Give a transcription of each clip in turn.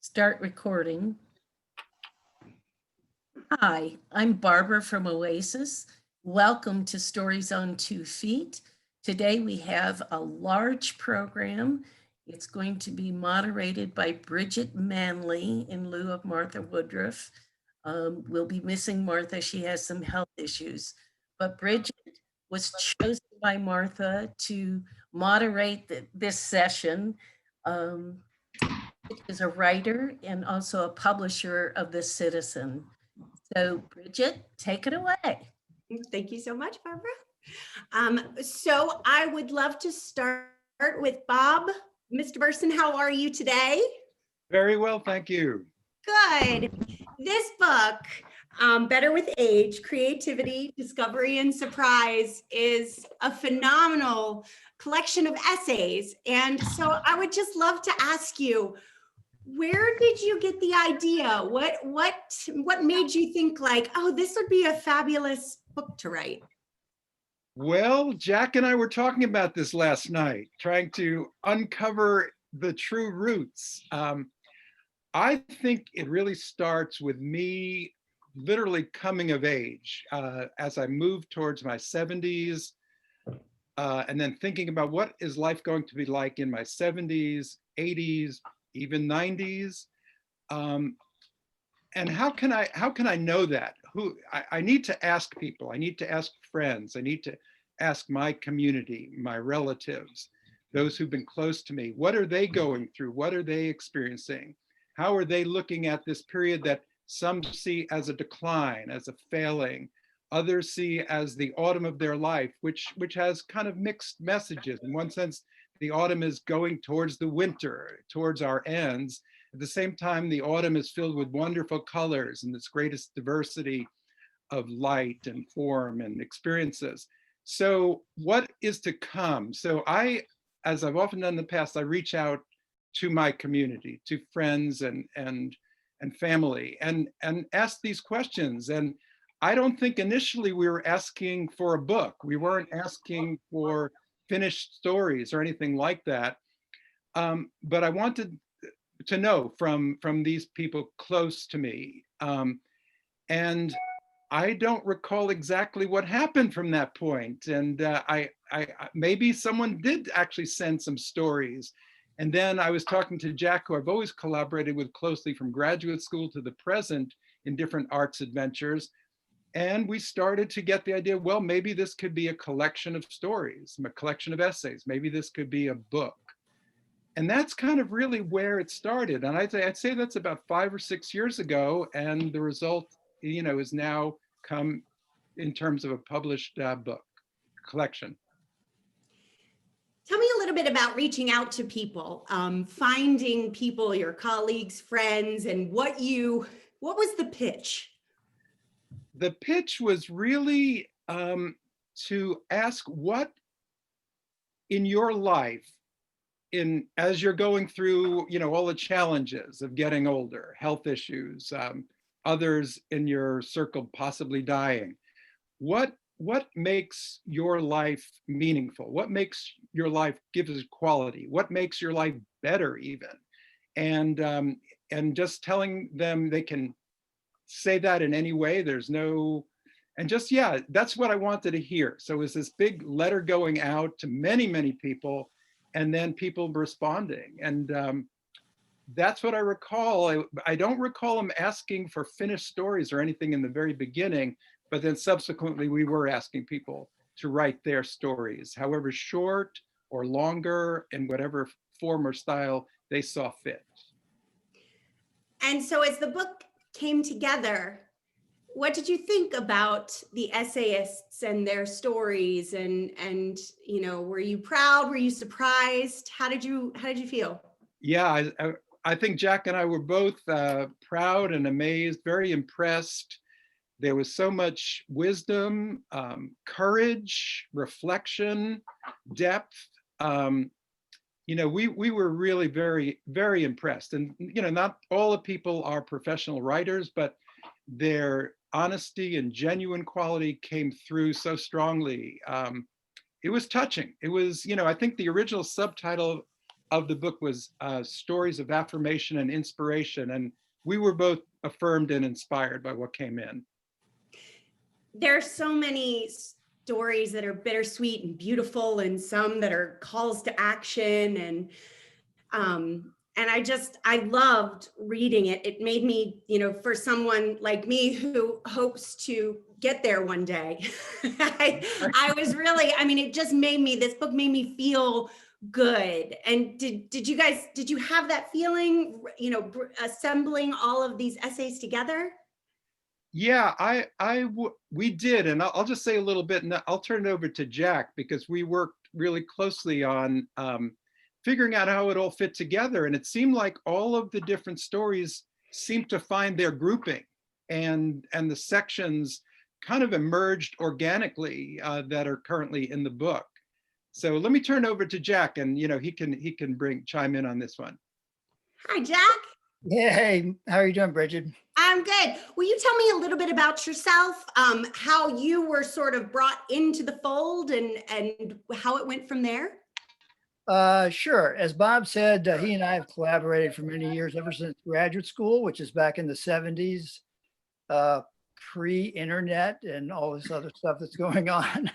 Start recording. Hi, I'm Barbara from Oasis. Welcome to Stories on 2 Feet. Today we have a large program. It's going to be moderated by Bridget Manley in lieu of Martha Woodroof. We'll be missing Martha. She has some health issues. But Bridget was chosen by Martha to moderate this session. Is a writer and also a publisher of The Citizen. So Bridget, take it away. Thank you so much, Barbara. So I would love to start with Bob. Mr. Bersson, how are you today? Very well, thank you. Good. This book, Better with Age, Creativity, Discovery, and Surprise, is a phenomenal collection of essays. And so I would just love to ask you, where did you get the idea? What made you think like, oh, this would be a fabulous book to write? Well, Jack and I were talking about this last night, trying to uncover the true roots. I think it really starts with me literally coming of age as I moved towards my 70s, and then thinking about what is life going to be like in my 70s, 80s, even 90s, and how can I know that? I need to ask people, I need to ask friends, I need to ask my community, my relatives, those who've been close to me. What are they going through? What are they experiencing? How are they looking at this period that some see as a decline, as a failing, others see as the autumn of their life, which has kind of mixed messages. In one sense, the autumn is going towards the winter, towards our ends. At the same time, the autumn is filled with wonderful colors and this greatest diversity of light and form and experiences. So what is to come? So I, as I've often done in the past, I reach out to my community, to friends and family, and ask these questions. And I don't think initially we were asking for a book. We weren't asking for finished stories or anything like that. But I wanted to know from these people close to me. And I don't recall exactly what happened from that point. And I maybe someone did actually send some stories. And then I was talking to Jack, who I've always collaborated with closely from graduate school to the present in different arts adventures. And we started to get the idea, well, maybe this could be a collection of stories, a collection of essays. Maybe this could be a book. And that's kind of really where it started. And I'd say that's about 5 or 6 years ago. And the result, is now come in terms of a published book collection. Tell me a little bit about reaching out to people, finding people, your colleagues, friends, and what was the pitch? The pitch was really to ask what in your life, as you're going through, all the challenges of getting older, health issues, others in your circle possibly dying, what makes your life meaningful? What makes your life give us quality? What makes your life better even? And just telling them they can say that in any way. There's no, and just, yeah, that's what I wanted to hear. So it was this big letter going out to many, many people, and then people responding. And that's what I recall. I don't recall them asking for finished stories or anything in the very beginning, but then subsequently we were asking people to write their stories, however short or longer, in whatever form or style they saw fit. And so as the book came together, what did you think about the essayists and their stories? And were you proud? Were you surprised? How did you feel? Yeah, I think Jack and I were both proud and amazed, very impressed. There was so much wisdom, courage, reflection, depth. We were really very, very impressed. And, not all the people are professional writers, but their honesty and genuine quality came through so strongly. It was touching. It was, I think the original subtitle of the book was stories of affirmation and inspiration. And we were both affirmed and inspired by what came in. There's so many stories that are bittersweet and beautiful, and some that are calls to action. And I loved reading it. It made me, for someone like me who hopes to get there one day, I was really, it just this book made me feel good. And did you have that feeling, assembling all of these essays together? Yeah, we did. And I'll just say a little bit, and I'll turn it over to Jack, because we worked really closely on figuring out how it all fit together. And it seemed like all of the different stories seemed to find their grouping, and the sections kind of emerged organically that are currently in the book. So let me turn over to Jack, and he can chime in on this one. Hi, Jack. Yeah, hey, how are you doing, Bridget? I'm good. Will you tell me a little bit about yourself, how you were sort of brought into the fold, and how it went from there? Sure. As Bob said, he and I have collaborated for many years, ever since graduate school, which is back in the 70s, pre-internet and all this other stuff that's going on.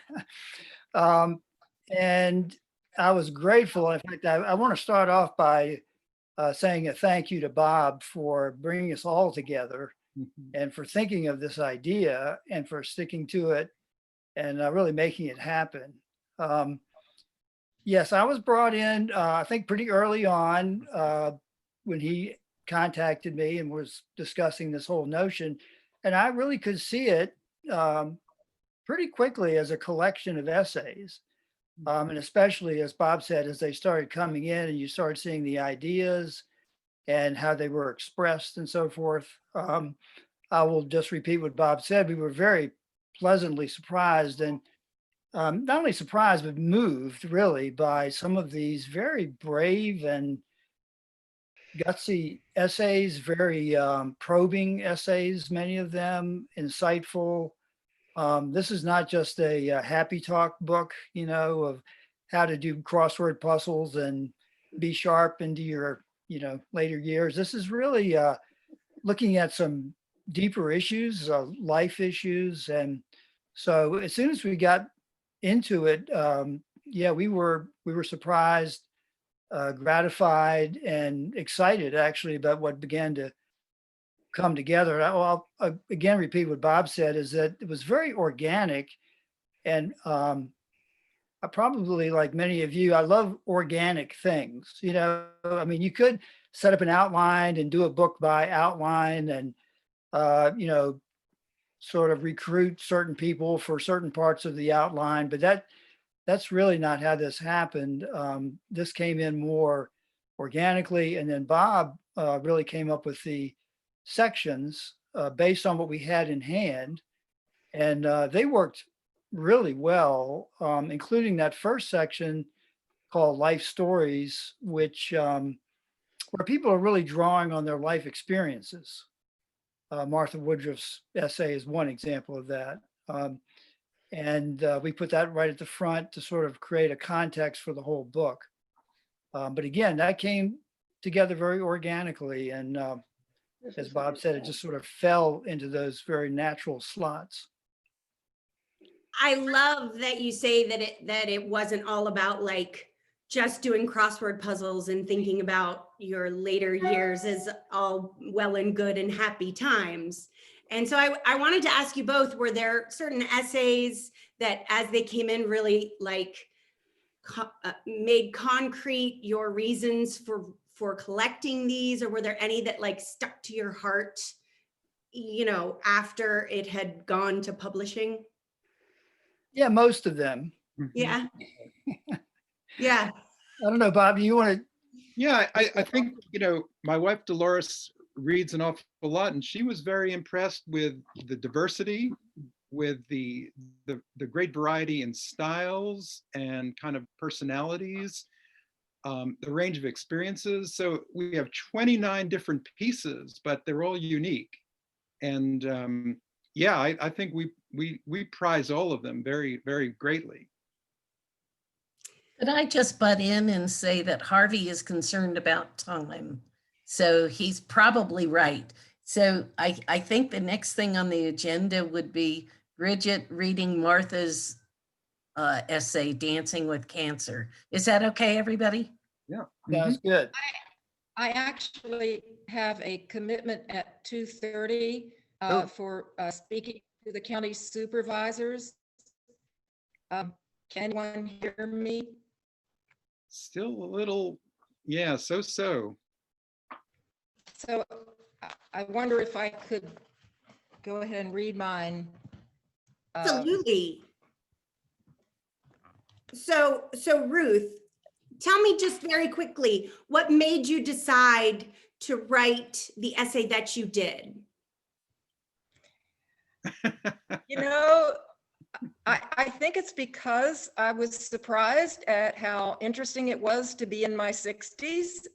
And I was grateful. In fact, I want to start off by saying a thank you to Bob for bringing us all together and for thinking of this idea and for sticking to it and really making it happen. Yes, I was brought in, I think pretty early on when he contacted me and was discussing this whole notion. And I really could see it pretty quickly as a collection of essays. And especially, as Bob said, as they started coming in and you started seeing the ideas and how they were expressed and so forth. I will just repeat what Bob said. We were very pleasantly surprised, and not only surprised, but moved really by some of these very brave and gutsy essays, very probing essays, many of them insightful. This is not just a happy talk book, of how to do crossword puzzles and be sharp into your, later years. This is really looking at some deeper issues, life issues. And so as soon as we got into it, we were surprised, gratified, and excited actually about what began to come together. I'll again repeat what Bob said, is that it was very organic. And I probably, like many of you, I love organic things. You could set up an outline and do a book by outline and, sort of recruit certain people for certain parts of the outline, but that's really not how this happened. This came in more organically, and then Bob really came up with the sections based on what we had in hand, and they worked really well, including that first section called Life Stories, which where people are really drawing on their life experiences. Martha Woodroof's essay is one example of that. And we put that right at the front to sort of create a context for the whole book. But again, that came together very organically. And as Bob said, it just sort of fell into those very natural slots. I love that you say that it wasn't all about like just doing crossword puzzles and thinking about your later years as all well and good and happy times. And so I wanted to ask you both, were there certain essays that as they came in really like made concrete your reasons for collecting these, or were there any that like stuck to your heart, after it had gone to publishing? Yeah, most of them. Yeah. Yeah. I don't know, Bob, you want to? Yeah, I think, my wife Dolores reads an awful lot, and she was very impressed with the diversity, with the great variety in styles and kind of personalities, the range of experiences. So we have 29 different pieces, but they're all unique. And I think we prize all of them very, very greatly. Could I just butt in and say that Harvey is concerned about time? So he's probably right. So I think the next thing on the agenda would be Bridget reading Martha's essay, Dancing with Cancer. Is that okay, everybody? Yeah. Sounds good. I actually have a commitment at 2:30 Oh. for speaking to the county supervisors. Can anyone hear me? Still a little, yeah, so. So I wonder if I could go ahead and read mine. Absolutely. So Ruth, tell me just very quickly, what made you decide to write the essay that you did? You know, I think it's because I was surprised at how interesting it was to be in my 60s.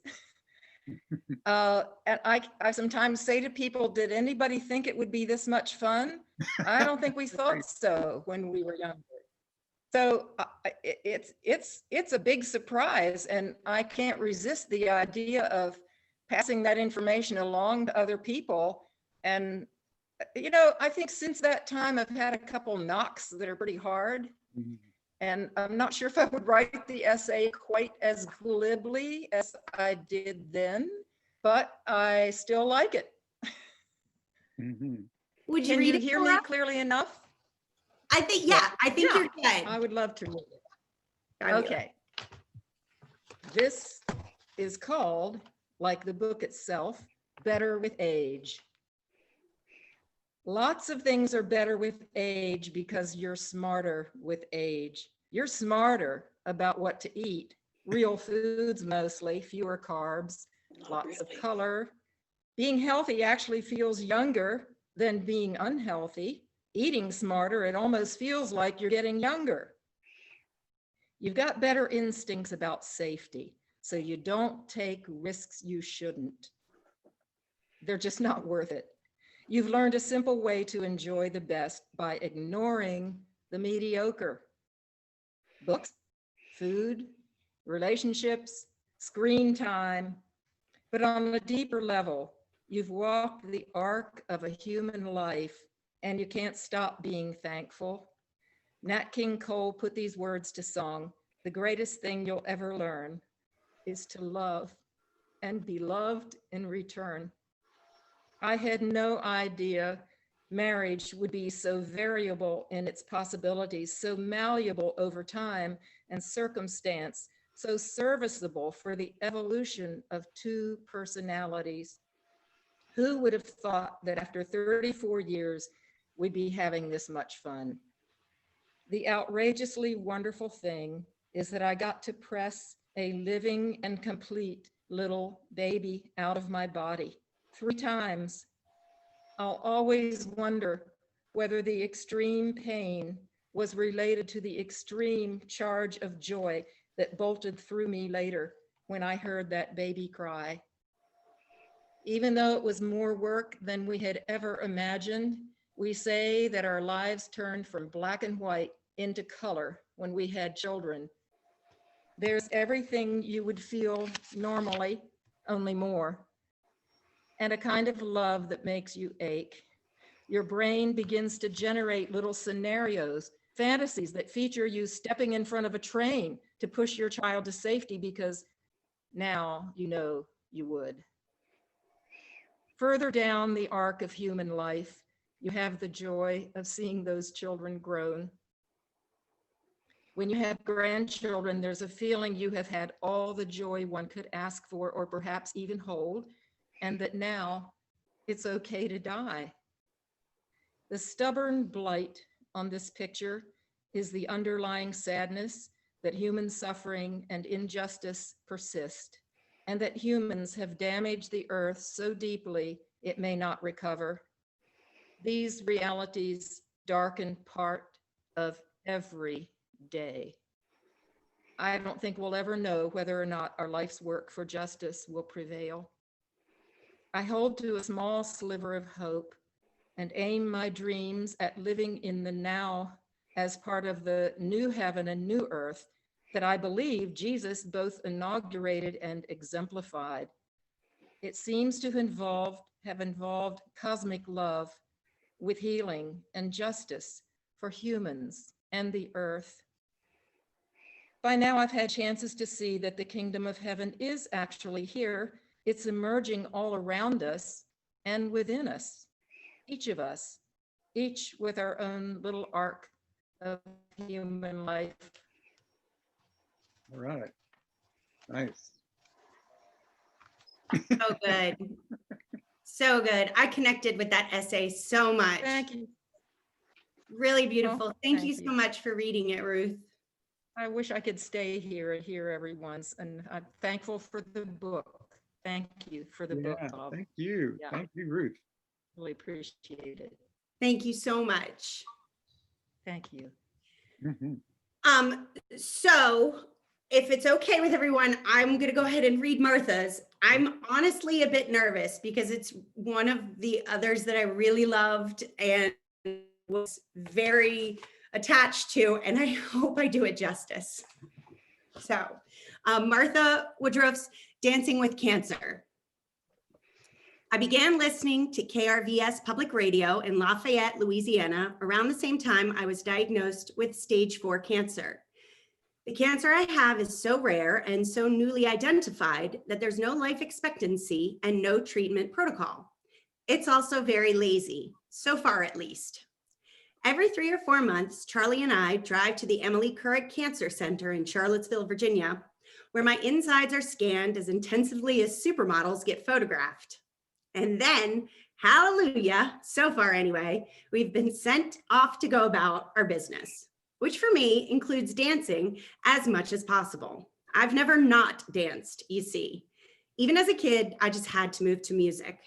And I sometimes say to people, did anybody think it would be this much fun? I don't think we thought so when we were younger. So it's a big surprise, and I can't resist the idea of passing that information along to other people. And you know, I think since that time, I've had a couple knocks that are pretty hard. Mhm. And I'm not sure if I would write the essay quite as glibly as I did then, but I still like it. Mhm. Would you Can read you it hear for me us? clearly enough? I think, yeah, I think Yeah, you're good. I would love to read it. Fabulous. Okay. This is called, like the book itself, Better with Age. Lots of things are better with age because you're smarter with age. You're smarter about what to eat. Real foods mostly, fewer carbs, lots of color. Being healthy actually feels younger than being unhealthy. Eating smarter, it almost feels like you're getting younger. You've got better instincts about safety, so you don't take risks you shouldn't. They're just not worth it. You've learned a simple way to enjoy the best by ignoring the mediocre. Books, food, relationships, screen time. But on a deeper level, you've walked the arc of a human life and you can't stop being thankful. Nat King Cole put these words to song: the greatest thing you'll ever learn is to love and be loved in return. I had no idea marriage would be so variable in its possibilities, so malleable over time and circumstance, so serviceable for the evolution of two personalities. Who would have thought that after 34 years, we'd be having this much fun? The outrageously wonderful thing is that I got to press a living and complete little baby out of my body 3 times. I'll always wonder whether the extreme pain was related to the extreme charge of joy that bolted through me later when I heard that baby cry. Even though it was more work than we had ever imagined, we say that our lives turned from black and white into color when we had children. There's everything you would feel normally, only more, and a kind of love that makes you ache. Your brain begins to generate little scenarios, fantasies that feature you stepping in front of a train to push your child to safety because now you know you would. Further down the arc of human life, you have the joy of seeing those children grown. When you have grandchildren, there's a feeling you have had all the joy one could ask for or perhaps even hold, and that now it's okay to die. The stubborn blight on this picture is the underlying sadness that human suffering and injustice persist, and that humans have damaged the earth so deeply it may not recover. These realities darken part of every day. I don't think we'll ever know whether or not our life's work for justice will prevail. I hold to a small sliver of hope and aim my dreams at living in the now as part of the new heaven and new earth that I believe Jesus both inaugurated and exemplified. It seems to have involved cosmic love with healing and justice for humans and the earth. By now, I've had chances to see that the kingdom of heaven is actually here. It's emerging all around us and within us, each of us, each with our own little arc of human life. All right. Nice. So good. So good. I connected with that essay so much. Thank you. Really beautiful. Well, Thank you thank so you. much for reading it, Ruth. I wish I could stay here and hear everyone's, and I'm thankful for the book. Thank you for the book, Yeah, Bob. thank you. Yeah. Thank you, Ruth. Really appreciate it. Thank you so much. Thank you. Mhm. So if it's okay with everyone, I'm going to go ahead and read Martha's. I'm honestly a bit nervous because it's one of the others that I really loved and was very attached to, and I hope I do it justice. So, Martha Woodroof's Dancing with Cancer. I began listening to KRVS Public Radio in Lafayette, Louisiana, around the same time I was diagnosed with stage 4 cancer. The cancer I have is so rare and so newly identified that there's no life expectancy and no treatment protocol. It's also very lazy, so far at least. Every 3 or 4 months, Charlie and I drive to the Emily Currick Cancer Center in Charlottesville, Virginia, where my insides are scanned as intensively as supermodels get photographed. And then, hallelujah, so far anyway, we've been sent off to go about our business, which for me includes dancing as much as possible. I've never not danced, you see. Even as a kid, I just had to move to music.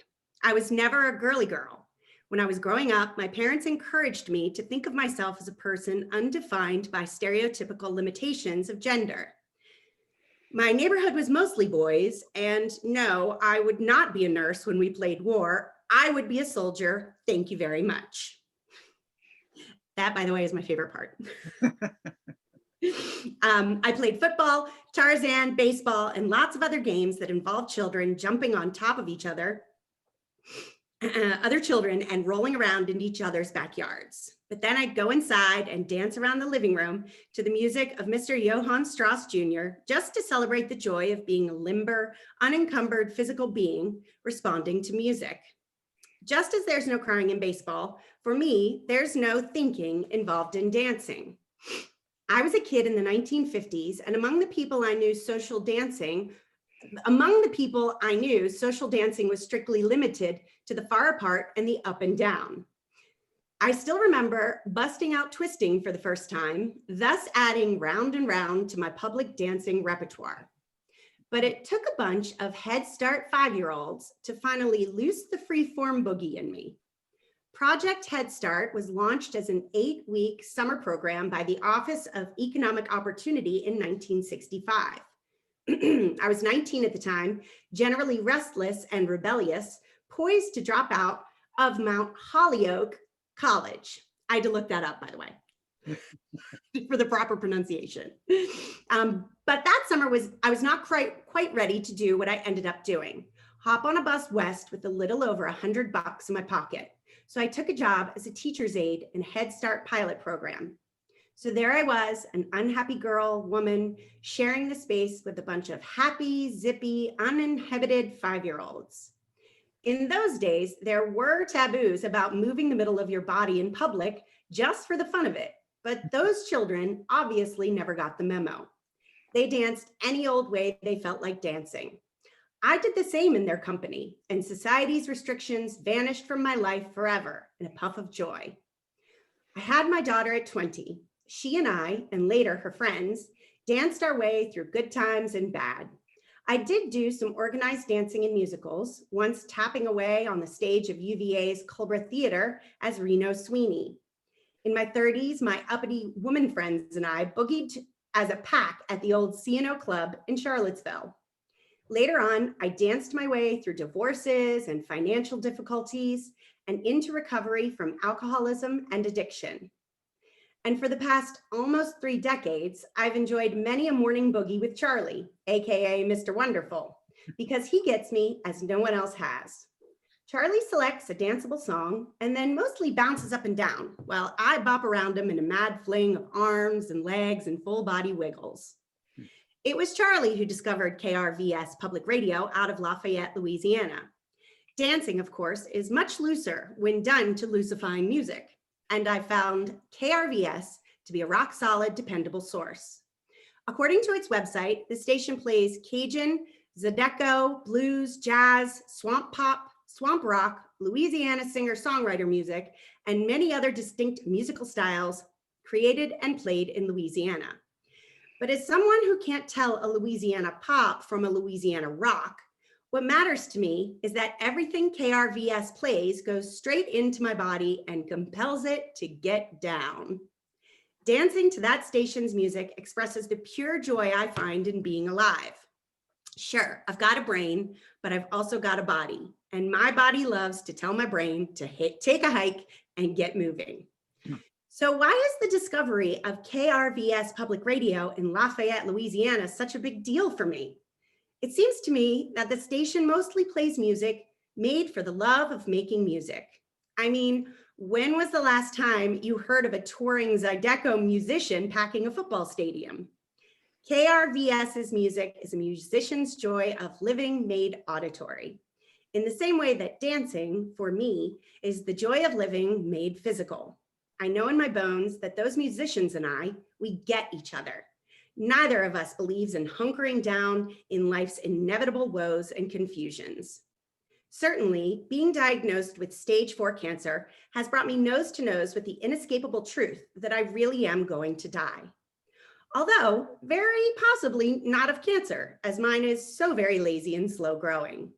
I was never a girly girl. When I was growing up, my parents encouraged me to think of myself as a person undefined by stereotypical limitations of gender. My neighborhood was mostly boys, and no, I would not be a nurse when we played war. I would be a soldier. Thank you very much. That, by the way, is my favorite part. I played football, Tarzan, baseball, and lots of other games that involved children jumping on top of each other, other children, and rolling around in each other's backyards. But then I'd go inside and dance around the living room to the music of Mr. Johann Strauss Jr., just to celebrate the joy of being a limber, unencumbered physical being responding to music. Just as there's no crying in baseball, for me, there's no thinking involved in dancing. I was a kid in the 1950s, and among the people I knew, social dancing was strictly limited to the far apart and the up and down. I still remember busting out twisting for the first time, thus adding round and round to my public dancing repertoire. But it took a bunch of Head Start 5-year-olds to finally loose the free-form boogie in me. Project Head Start was launched as an 8-week summer program by the Office of Economic Opportunity in 1965. I was 19 at the time, generally restless and rebellious, poised to drop out of Mount Holyoke College. I had to look that up, by the way, for the proper pronunciation. But that summer I was not quite ready to do what I ended up doing. Hop on a bus west with a little over $100 in my pocket. So I took a job as a teacher's aide in a Head Start pilot program. So there I was, an unhappy girl, woman, sharing the space with a bunch of happy, zippy, uninhibited 5-year-olds. In those days, there were taboos about moving the middle of your body in public just for the fun of it. But those children obviously never got the memo. They danced any old way they felt like dancing. I did the same in their company, and society's restrictions vanished from my life forever in a puff of joy. I had my daughter at 20. She and I, and later her friends, danced our way through good times and bad. I did do some organized dancing in musicals, once tapping away on the stage of UVA's Culbra Theater as Reno Sweeney. In my 30s, my uppity woman friends and I boogied as a pack at the old C&O Club in Charlottesville. Later on, I danced my way through divorces and financial difficulties and into recovery from alcoholism and addiction. And for the past almost 3 decades, I've enjoyed many a morning boogie with Charlie, AKA Mr. Wonderful, because he gets me as no one else has. Charlie selects a danceable song and then mostly bounces up and down while I bop around him in a mad fling of arms and legs and full body wiggles. It was Charlie who discovered KRVS Public Radio out of Lafayette, Louisiana. Dancing, of course, is much looser when done to loosifying music, and I found KRVS to be a rock-solid, dependable source. According to its website, the station plays Cajun, Zydeco, blues, jazz, swamp pop, swamp rock, Louisiana singer-songwriter music, and many other distinct musical styles created and played in Louisiana. But as someone who can't tell a Louisiana pop from a Louisiana rock, what matters to me is that everything KRVS plays goes straight into my body and compels it to get down. Dancing to that station's music expresses the pure joy I find in being alive. Sure, I've got a brain, but I've also got a body, and my body loves to tell my brain to take a hike and get moving. So why is the discovery of KRVS Public Radio in Lafayette, Louisiana such a big deal for me? It seems to me that the station mostly plays music made for the love of making music. I mean, when was the last time you heard of a touring Zydeco musician packing a football stadium? KRVS's music is a musician's joy of living made auditory, in the same way that dancing, for me, is the joy of living made physical. I know in my bones that those musicians and I, we get each other. Neither of us believes in hunkering down in life's inevitable woes and confusions. Certainly, being diagnosed with stage 4 cancer has brought me nose to nose with the inescapable truth that I really am going to die. Although very possibly not of cancer, as mine is so very lazy and slow growing.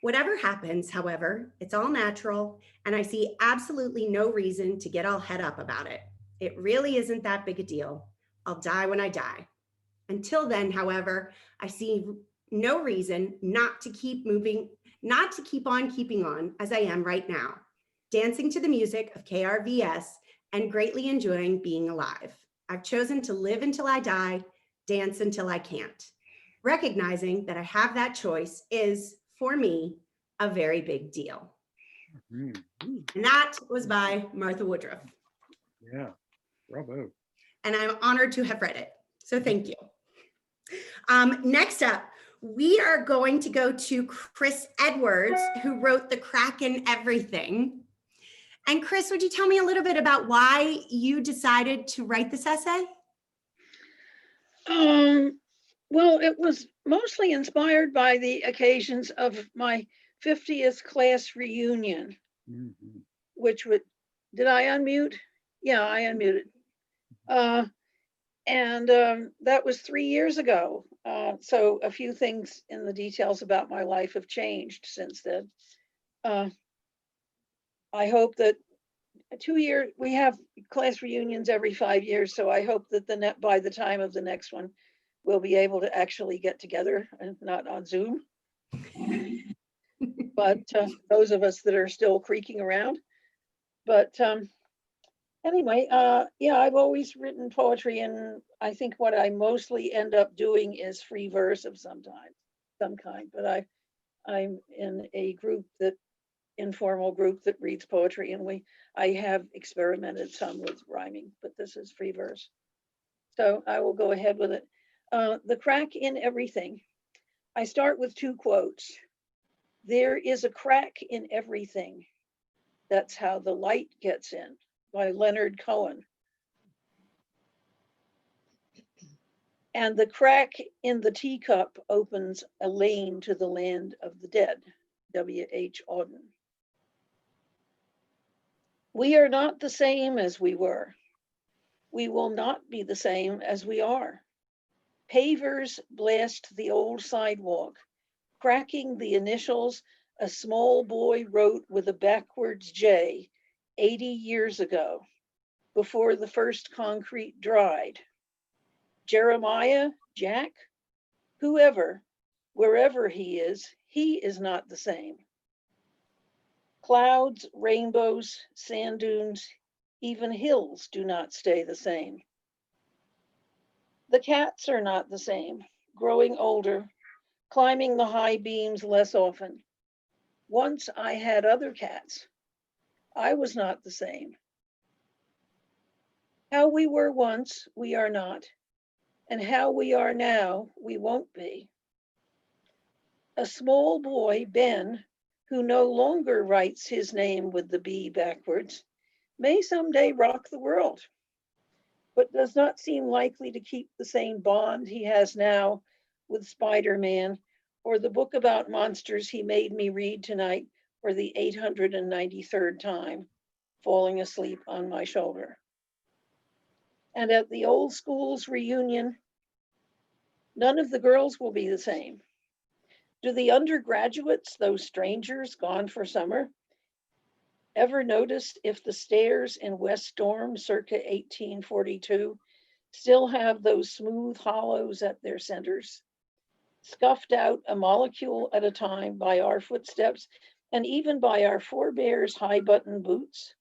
Whatever happens, however, it's all natural, and I see absolutely no reason to get all head up about it. It really isn't that big a deal. I'll die when I die. Until then, however, I see no reason not to keep on keeping on as I am right now, dancing to the music of KRVS and greatly enjoying being alive. I've chosen to live until I die, dance until I can't. Recognizing that I have that choice is, for me, a very big deal. And that was by Martha Woodroof. Yeah, bravo. And I'm honored to have read it. So thank you. Next up, we are going to go to Chris Edwards, who wrote The Crack in Everything. And Chris, would you tell me a little bit about why you decided to write this essay? Well, it was mostly inspired by the occasions of my 50th class reunion, which did I unmute? Yeah, I unmuted. That was 3 years ago. So a few things in the details about my life have changed since then. I hope that we have class reunions every 5 years. So I hope that by the time of the next one, we'll be able to actually get together and not on Zoom. But those of us that are still creaking around. But anyway, yeah, I've always written poetry, and I think what I mostly end up doing is free verse of some kind. But I'm in a informal group that reads poetry, and I have experimented some with rhyming, but this is free verse. So I will go ahead with it. The crack in everything. I start with 2 quotes. There is a crack in everything. That's how the light gets in, by Leonard Cohen. And the crack in the teacup opens a lane to the land of the dead, W.H. Auden. We are not the same as we were. We will not be the same as we are. Pavers blast the old sidewalk, cracking the initials a small boy wrote with a backwards J 80 years ago, before the first concrete dried. Jeremiah, Jack, whoever, wherever he is not the same. Clouds, rainbows, sand dunes, Even hills do not stay the same. The cats are not the same, growing older, climbing the high beams less often. Once I had other cats. I was not the same. How we were once, we are not. And how we are now, we won't be. A small boy, Ben, who no longer writes his name with the B backwards, may someday rock the world, but does not seem likely to keep the same bond he has now with Spider-Man or the book about monsters he made me read tonight for the 893rd time, falling asleep on my shoulder. And at the old school's reunion, none of the girls will be the same. Do the undergraduates, those strangers gone for summer, ever notice if the stairs in West Storm circa 1842 still have those smooth hollows at their centers, scuffed out a molecule at a time by our footsteps and even by our forebears' high button boots?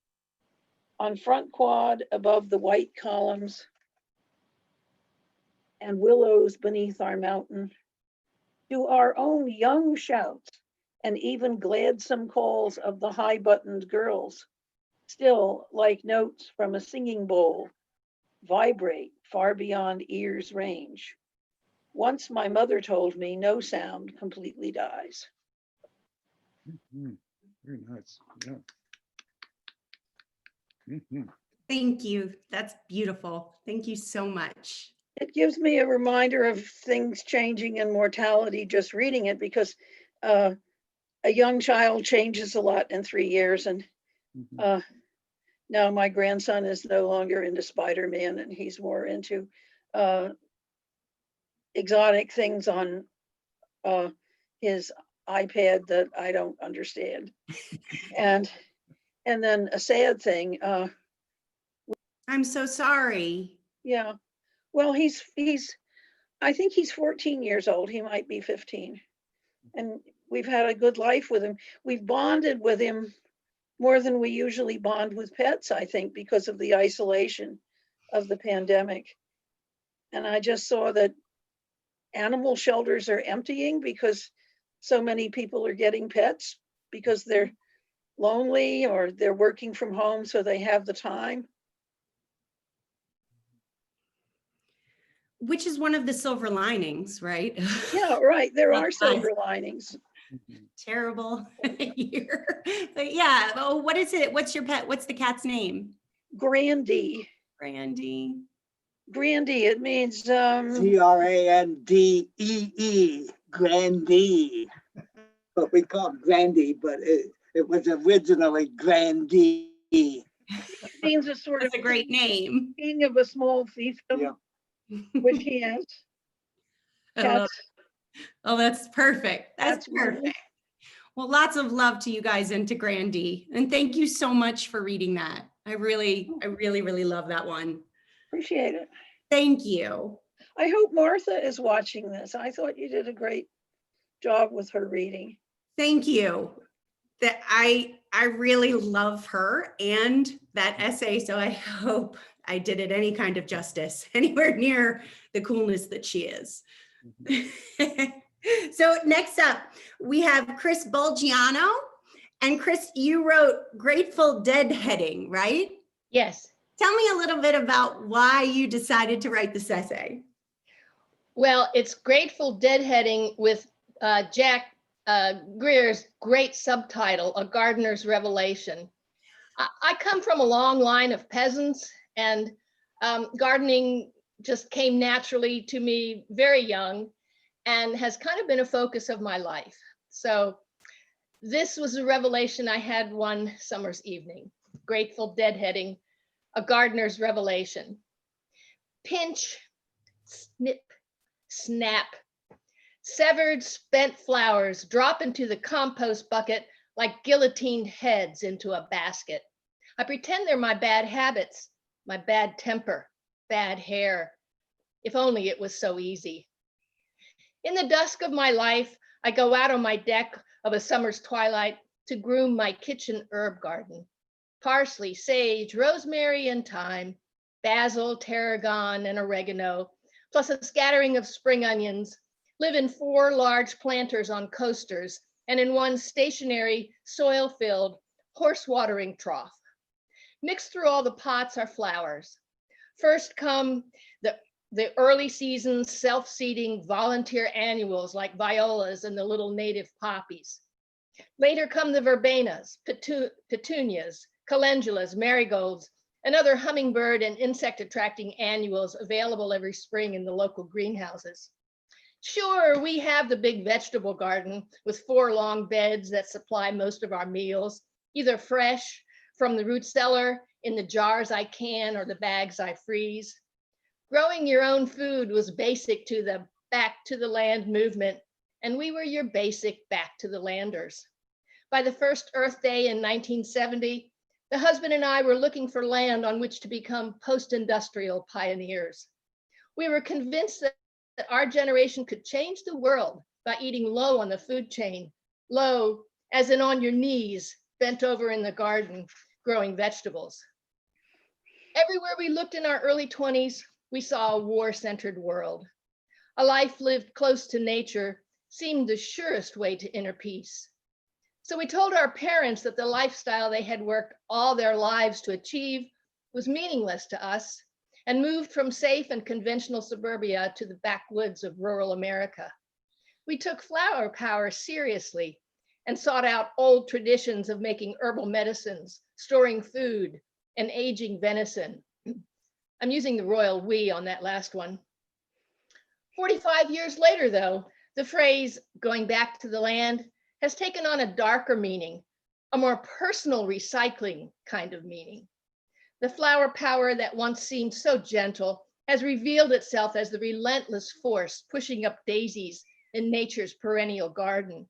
On front quad above the white columns and willows beneath our mountain, do our own young shouts and even gladsome calls of the high buttoned girls still, like notes from a singing bowl, vibrate far beyond ears' range? Once my mother told me no sound completely dies. Mhm. Very nice. Yeah. Mhm. Thank you. That's beautiful. Thank you so much. It gives me a reminder of things changing and mortality just reading it, because a young child changes a lot in 3 years. And Mhm. now my grandson is no longer into Spider-Man and he's more into exotic things on his iPad that I don't understand. And then a sad thing, I'm so sorry. yeah, well, I think he's 14 years old. He might be 15. And we've had a good life with him. We've bonded with him more than we usually bond with pets, I think, because of the isolation of the pandemic. And I just saw that animal shelters are emptying because so many people are getting pets because they're lonely or they're working from home, so they have the time. Which is one of the silver linings, right? Yeah, right. There are That's silver linings. Mhm. Terrible year. But yeah, oh, what is it? What's your pet? What's the cat's name? Grandy. Brandy. Grandy, it means Grandee, Grandee. But we call it Grandy, but it was originally Grandee. means a sort That's of a great name. king of a small fiefdom, Yeah. which he has. I love Cats, Oh, that's perfect. That's That's wonderful. perfect. Well, lots of love to you guys and to Grandy. And thank you so much for reading that. I really, really love that one. appreciate it. Thank you. I hope Martha is watching this. I thought you did a great job with her reading. Thank you. That I really love her and that essay. So I hope I did it any kind of justice, anywhere near the coolness that she is. So next up, we have Chris Bolgiano. And Chris, you wrote Grateful Dead heading, right? Yes. Tell me a little bit about why you decided to write this essay. Well, it's Grateful Deadheading with Jack Greer's great subtitle, A Gardener's Revelation. I come from a long line of peasants, and gardening just came naturally to me very young and has kind of been a focus of my life. So this was a revelation I had one summer's evening. Grateful Deadheading, A Gardener's Revelation. Pinch, snip, snap. Severed, spent flowers drop into the compost bucket like guillotined heads into a basket. I pretend they're my bad habits, my bad temper, bad hair. If only it was so easy. In the dusk of my life, I go out on my deck of a summer's twilight to groom my kitchen herb garden. parsley, sage, rosemary, and thyme, basil, tarragon, and oregano, plus a scattering of spring onions, live in 4 large planters on coasters and in one stationary, soil-filled horse watering trough. Mixed through all the pots are flowers. First come the early season self-seeding volunteer annuals like violas and the little native poppies. Later come the verbenas, petunias, calendulas, marigolds, and other hummingbird and insect attracting annuals available every spring in the local greenhouses. Sure, we have the big vegetable garden with 4 long beds that supply most of our meals, either fresh from the root cellar in the jars I can or the bags I freeze. Growing your own food was basic to the back to the land movement, and we were your basic back to the landers. By the first Earth Day in 1970, the husband and I were looking for land on which to become post-industrial pioneers. We were convinced that our generation could change the world by eating low on the food chain, low as in on your knees, bent over in the garden, growing vegetables. Everywhere we looked in our early 20s, we saw a war-centered world. A life lived close to nature seemed the surest way to inner peace. So we told our parents that the lifestyle they had worked all their lives to achieve was meaningless to us and moved from safe and conventional suburbia to the backwoods of rural America. We took flower power seriously and sought out old traditions of making herbal medicines, storing food, and aging venison. I'm using the royal we on that last one. 45 years later, though, the phrase going back to the land has taken on a darker meaning, a more personal recycling kind of meaning. The flower power that once seemed so gentle has revealed itself as the relentless force pushing up daisies in nature's perennial garden.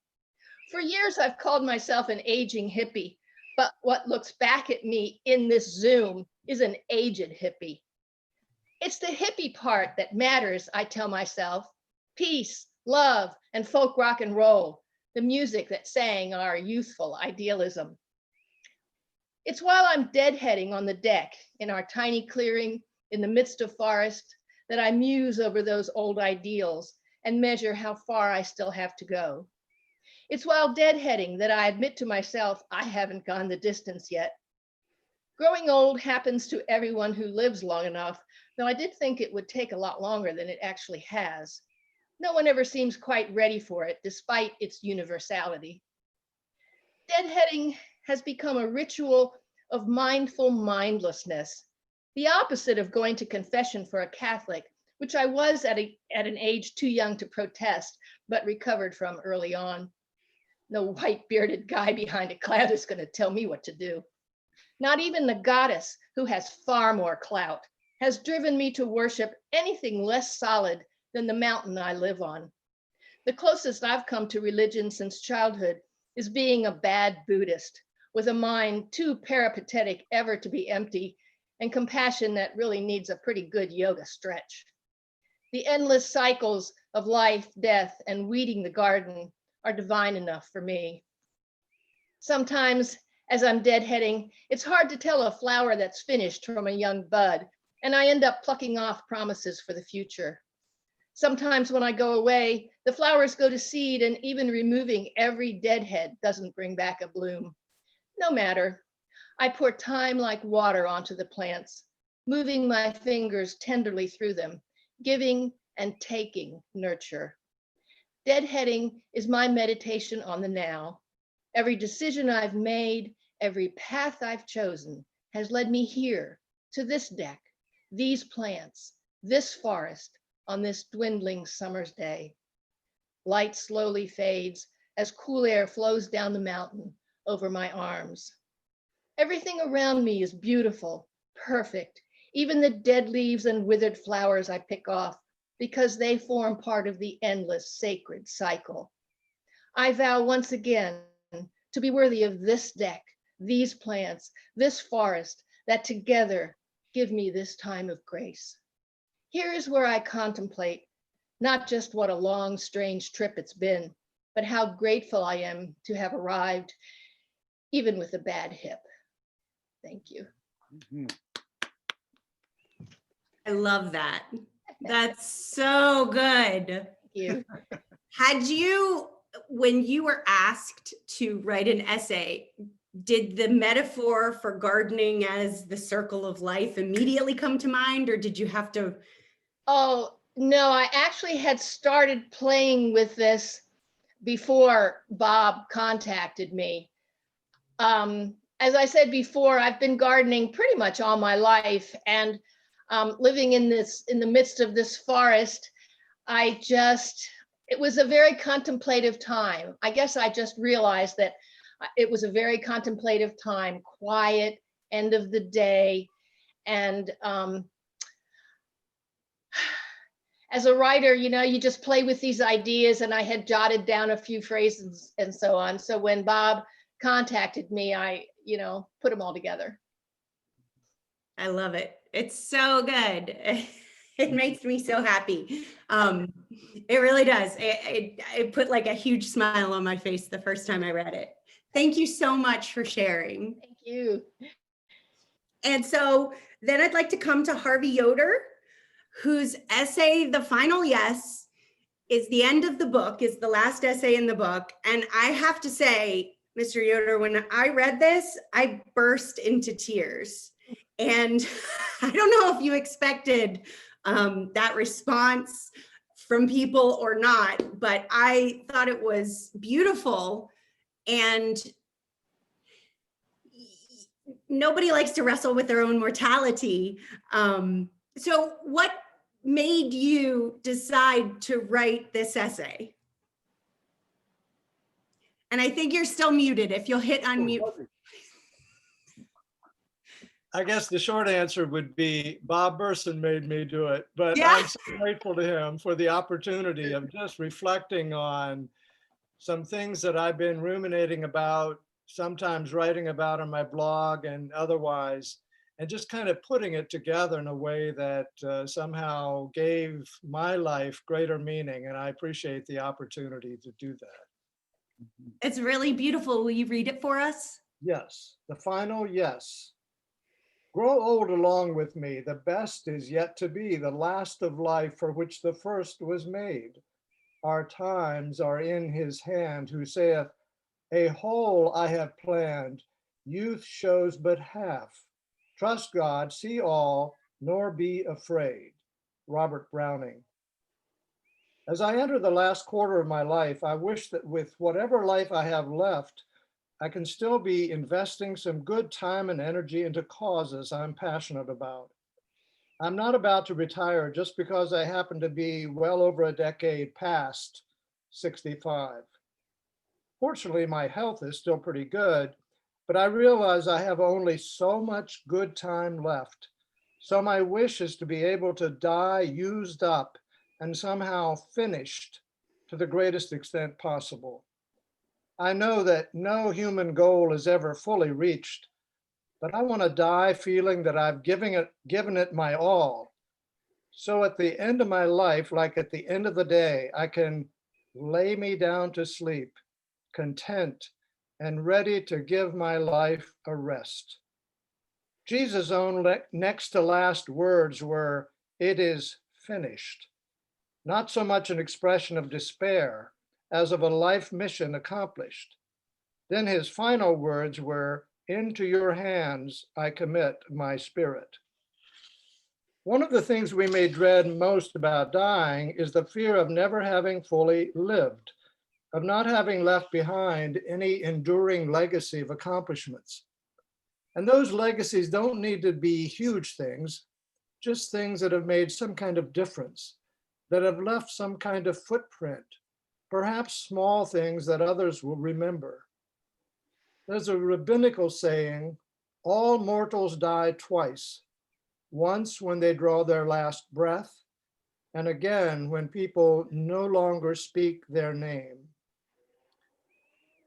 For years, I've called myself an aging hippie, but what looks back at me in this Zoom is an aged hippie. It's the hippie part that matters, I tell myself. Peace, love, and folk rock and roll, the music that sang our youthful idealism. It's while I'm deadheading on the deck in our tiny clearing in the midst of forest that I muse over those old ideals and measure how far I still have to go. It's while deadheading that I admit to myself I haven't gone the distance yet. Growing old happens to everyone who lives long enough, though I did think it would take a lot longer than it actually has. No one ever seems quite ready for it, despite its universality. Deadheading has become a ritual of mindful mindlessness, the opposite of going to confession for a Catholic, which I was at an age too young to protest, but recovered from early on. No white bearded guy behind a cloud is going to tell me what to do. Not even the goddess, who has far more clout, has driven me to worship anything less solid than the mountain I live on. The closest I've come to religion since childhood is being a bad Buddhist, with a mind too peripatetic ever to be empty and compassion that really needs a pretty good yoga stretch. The endless cycles of life, death, and weeding the garden are divine enough for me. Sometimes, as I'm deadheading, it's hard to tell a flower that's finished from a young bud, and I end up plucking off promises for the future. Sometimes when I go away, the flowers go to seed, and even removing every deadhead doesn't bring back a bloom. No matter, I pour time like water onto the plants, moving my fingers tenderly through them, giving and taking nurture. Deadheading is my meditation on the now. Every decision I've made, every path I've chosen has led me here, to this deck, these plants, this forest, on this dwindling summer's day. Light slowly fades as cool air flows down the mountain over my arms. Everything around me is beautiful, perfect, even the dead leaves and withered flowers I pick off, because they form part of the endless sacred cycle. I vow once again to be worthy of this deck, these plants, this forest, that together give me this time of grace. Here is where I contemplate not just what a long, strange trip it's been, but how grateful I am to have arrived, even with a bad hip. Thank you. Mhm. I love that. That's so good. Thank you. Had you, when you were asked to write an essay, did the metaphor for gardening as the circle of life immediately come to mind, or did you have to? Oh, no, I actually had started playing with this before Bob contacted me. As I said before, I've been gardening pretty much all my life, and living in the midst of this forest, it was a very contemplative time. I guess I just realized that it was a very contemplative time, quiet, end of the day. And as a writer, you just play with these ideas, and I had jotted down a few phrases and so on. So when Bob contacted me, I, put them all together. I love it. It's so good. It makes me so happy. It really does. It put like a huge smile on my face the first time I read it. Thank you so much for sharing. Thank you. And so then I'd like to come to Harvey Yoder, whose essay, The Final Yes, is the end of the book, is the last essay in the book. And I have to say, Mr. Yoder, when I read this, I burst into tears. And I don't know if you expected that response from people or not, but I thought it was beautiful. And nobody likes to wrestle with their own mortality. So what made you decide to write this essay? And I think you're still muted. If you'll hit unmute. I guess the short answer would be Bob Bersson made me do it, but Yeah. I'm so grateful to him for the opportunity of just reflecting on some things that I've been ruminating about, sometimes writing about on my blog and otherwise, and just kind of putting it together in a way that somehow gave my life greater meaning. And I appreciate the opportunity to do that. It's really beautiful. Will you read it for us? Yes, the final yes. Grow old along with me. The best is yet to be, the last of life for which the first was made. Our times are in his hand, who saith, a whole I have planned. Youth shows but half. Trust God, see all, nor be afraid. Robert Browning. As I enter the last quarter of my life, I wish that with whatever life I have left, I can still be investing some good time and energy into causes I'm passionate about. I'm not about to retire just because I happen to be well over a decade past 65. Fortunately, my health is still pretty good, but I realize I have only so much good time left. So my wish is to be able to die used up and somehow finished to the greatest extent possible. I know that no human goal is ever fully reached, but I want to die feeling that I've given it my all. So at the end of my life, like at the end of the day, I can lay me down to sleep, content and ready to give my life a rest. Jesus' own next to last words were, it is finished. Not so much an expression of despair as of a life mission accomplished. Then his final words were, into your hands I commit my spirit. One of the things we may dread most about dying is the fear of never having fully lived, of not having left behind any enduring legacy of accomplishments. And those legacies don't need to be huge things, just things that have made some kind of difference, that have left some kind of footprint, perhaps small things that others will remember. There's a rabbinical saying, all mortals die twice, once when they draw their last breath, and again when people no longer speak their name.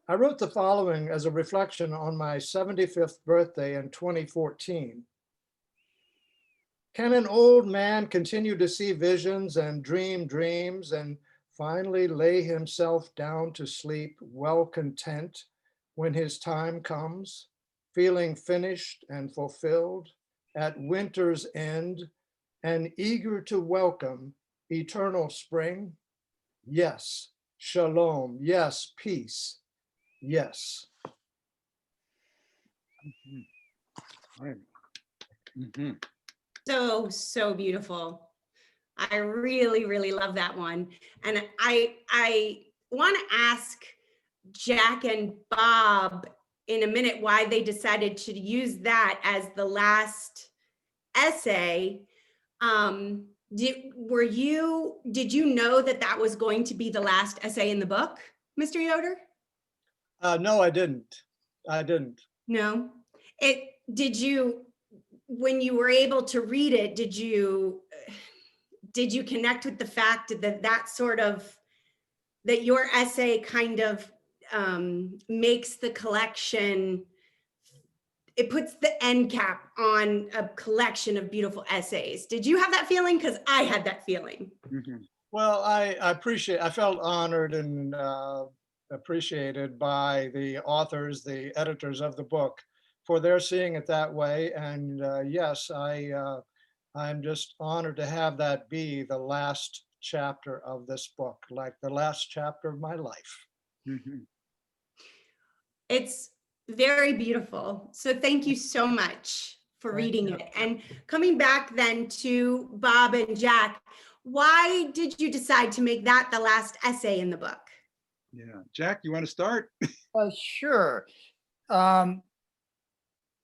I wrote the following as a reflection on my 75th birthday in 2014. Can an old man continue to see visions and dream dreams and finally lay himself down to sleep well content when his time comes? feeling finished and fulfilled at winter's end, and eager to welcome eternal spring? Yes, shalom. Yes, peace. Yes. Right. Mhm. So beautiful. I really, really love that one. And I want to ask Jack and Bob in a minute why they decided to use that as the last essay. Did you know that that was going to be the last essay in the book, Mr. Yoder? No, I didn't. No. Did you, when you were able to read it, did you connect with the fact that that your essay kind of makes the collection, it puts the end cap on a collection of beautiful essays? Did you have that feeling? Because I had that feeling. Mhm. Well, I felt honored and appreciated by the authors, the editors of the book, for their seeing it that way. And yes, I'm just honored to have that be the last chapter of this book, like the last chapter of my life. Mhm. It's very beautiful. So thank you so much for Thank reading you. it. And coming back then to Bob and Jack, why did you decide to make that the last essay in the book? Yeah. Jack, you want to start? Sure.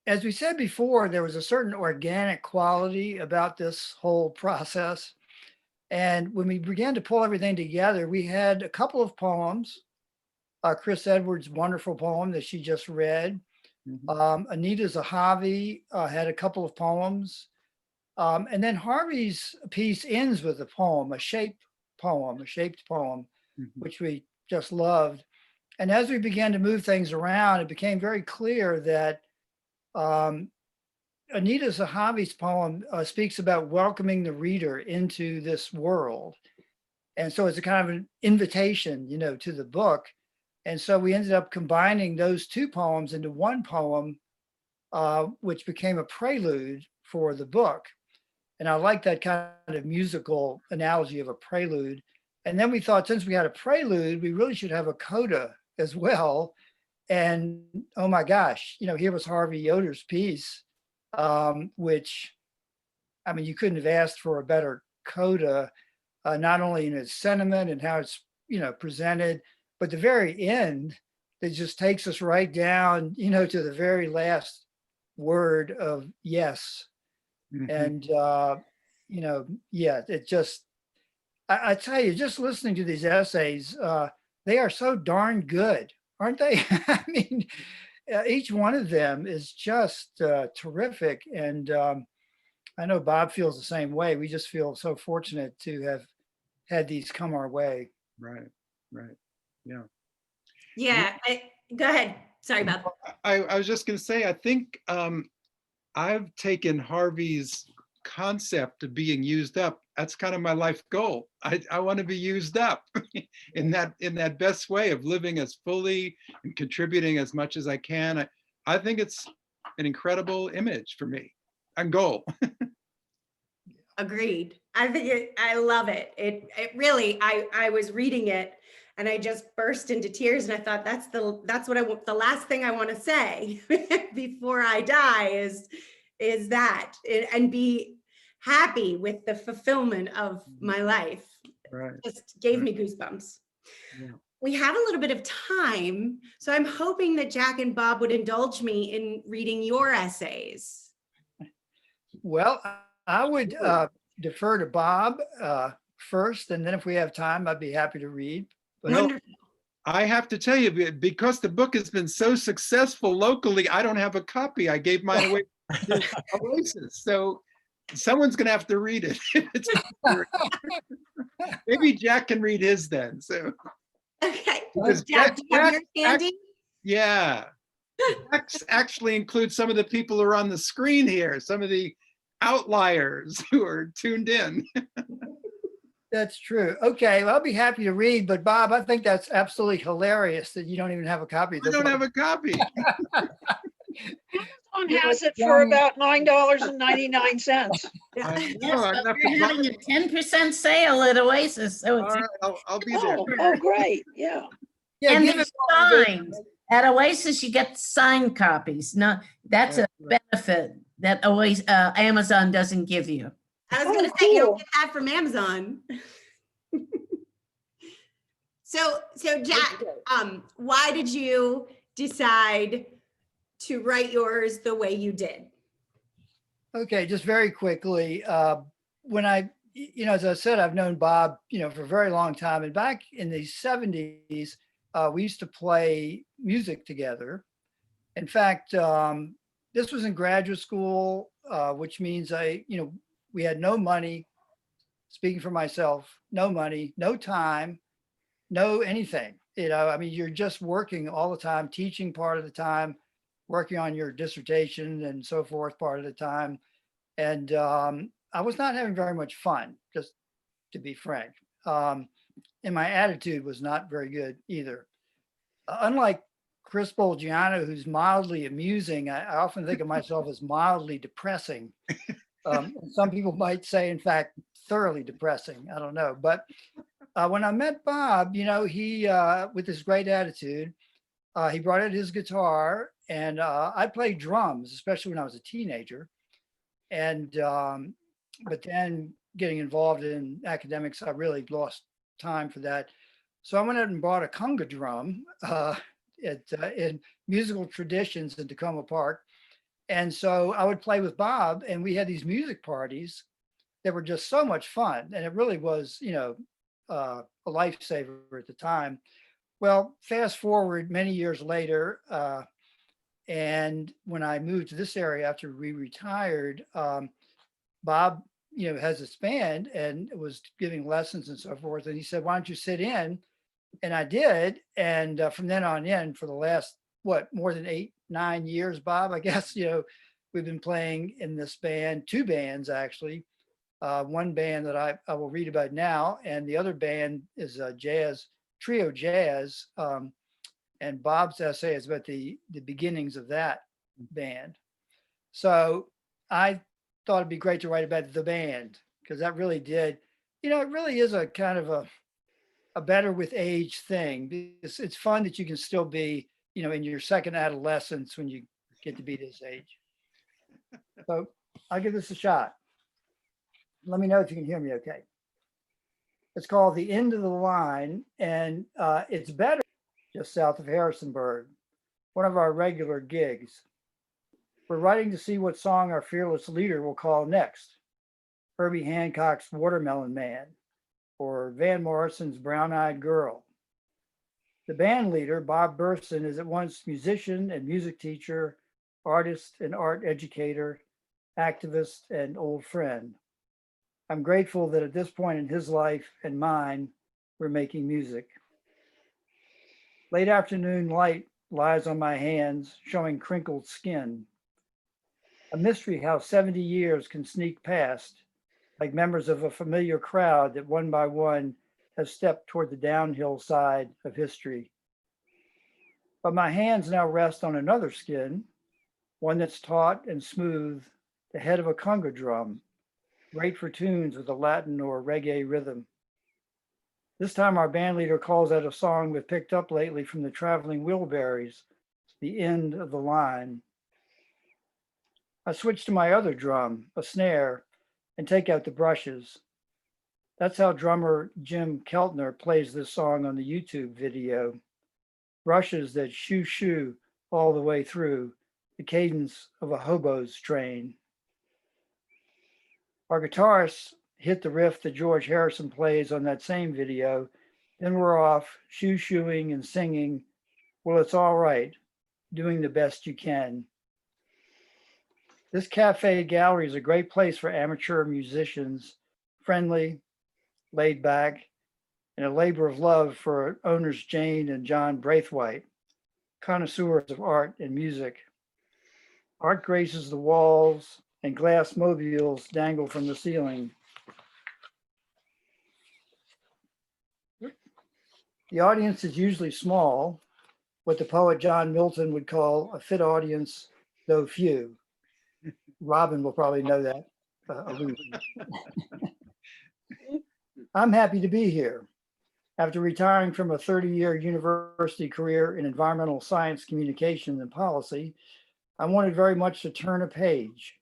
As we said before, there was a certain organic quality about this whole process. And when we began to pull everything together, we had a couple of poems. Chris Edwards' wonderful poem that she just read. Mhm. Anita Zahavi had a couple of poems. And then Harvey's piece ends with a poem, a shaped poem, Mhm. which we just loved. And as we began to move things around, it became very clear that Anita Zahavi's poem speaks about welcoming the reader into this world. And so it's a kind of an invitation, to the book. And so we ended up combining those two poems into one poem, which became a prelude for the book. And I like that kind of musical analogy of a prelude. And then we thought, since we had a prelude, we really should have a coda as well. And oh my gosh, here was Harvey Yoder's piece, which, I mean, you couldn't have asked for a better coda, not only in its sentiment and how it's, presented, but the very end that just takes us right down, to the very last word of yes. Mhm. And, yeah, it just, I tell you, just listening to these essays, they are so darn good, aren't they? I mean, each one of them is just terrific. And I know Bob feels the same way. We just feel so fortunate to have had these come our way. Right. Right. Yeah. Yeah, go ahead. Sorry, Bob. I was just going to say, I think I've taken Harvey's concept of being used up. That's kind of my life goal. I want to be used up in that best way of living as fully and contributing as much as I can. I think it's an incredible image for me and goal. Agreed. I love it. It really, I was reading it and I just burst into tears and I thought that's what I want. The last thing I want to say before I die is that, and be happy with the fulfillment of my life. Right. Just gave me goosebumps. Yeah. We have a little bit of time, so I'm hoping that Jack and Bob would indulge me in reading your essays. Well, I would defer to Bob first, and then if we have time, I'd be happy to read. But Wonderful. I have to tell you, because the book has been so successful locally, I don't have a copy. I gave mine away to Oasis. So someone's going to have to read it. Maybe Jack can read his then. So Okay. because Jack, do you have yours handy? yeah, Jack actually includes some of the people who are on the screen here, some of the outliers who are tuned in. that's true. Okay, well, I'll be happy to read, but Bob, I think that's absolutely hilarious that you don't even have a copy of I the don't book. have a copy. has it for about $9.99. Yeah. No, I'm not We're having a 10% sale at Oasis, so All it's. right, I'll be there. Oh, great, yeah. Yeah, And give they're it all the- signed. At Oasis, you get signed copies. No, that's a benefit that always Amazon doesn't give you. I was Oh, gonna say, you cool. don't get that from Amazon. So Jack, why did you decide to write yours the way you did? Okay, just very quickly, when as I said, I've known Bob, for a very long time. And back in the 70s, we used to play music together. In fact, this was in graduate school, which means we had no money, speaking for myself, no money, no time, no anything. You're just working all the time, teaching part of the time, working on your dissertation and so forth part of the time. And I was not having very much fun, just to be frank. And my attitude was not very good either. Unlike Chris Bolgiano, who's mildly amusing, I often think of myself as mildly depressing. Some people might say, in fact, thoroughly depressing. I don't know. But when I met Bob, he, with his great attitude, he brought out his guitar, and I played drums, especially when I was a teenager. And but then getting involved in academics, I really lost time for that. So I went out and bought a conga drum in musical traditions in Tacoma Park. And so I would play with Bob, and we had these music parties that were just so much fun. And it really was, a lifesaver at the time. Well, fast forward many years later, and when I moved to this area after we retired, Bob, has this band and was giving lessons and so forth. And he said, "Why don't you sit in?" And I did. And from then on in, for the last, more than 8-9 years, Bob, I guess, we've been playing in this band, 2 bands actually. One band that I will read about now, and the other band is a trio jazz. And Bob's essay is about the beginnings of that band. So I thought it'd be great to write about the band, because that really did, it really is a kind of a better with age thing. It's fun that you can still be, in your second adolescence when you get to be this age. So I'll give this a shot. Let me know if you can hear me okay. It's called The End of the Line, and it's better just south of Harrisonburg, one of our regular gigs. We're writing to see what song our fearless leader will call next. Herbie Hancock's Watermelon Man, or Van Morrison's Brown Eyed Girl. The band leader, Bob Bersson, is at once musician and music teacher, artist and art educator, activist, and old friend. I'm grateful that at this point in his life and mine, we're making music. Late afternoon light lies on my hands, showing crinkled skin. A mystery how 70 years can sneak past, like members of a familiar crowd that one by one has stepped toward the downhill side of history. But my hands now rest on another skin, one that's taut and smooth, the head of a conga drum, great for tunes with a Latin or reggae rhythm. This time our band leader calls out a song we've picked up lately from the Traveling Wilburys, The End of the Line. I switch to my other drum, a snare, and take out the brushes. That's how drummer Jim Keltner plays this song on the YouTube video. Brushes that shoo shoo all the way through, the cadence of a hobo's train. Our guitarists hit the riff that George Harrison plays on that same video. Then we're off shoo-shooing and singing, "Well, it's all right, doing the best you can." This cafe gallery is a great place for amateur musicians, friendly, laid back, and a labor of love for owners Jane and John Braithwaite, connoisseurs of art and music. Art graces the walls and glass mobiles dangle from the ceiling. The audience is usually small, what the poet John Milton would call a fit audience, though few. Robin will probably know that allusion. I'm happy to be here. After retiring from a 30-year university career in environmental science, communication, and policy, I wanted very much to turn a page,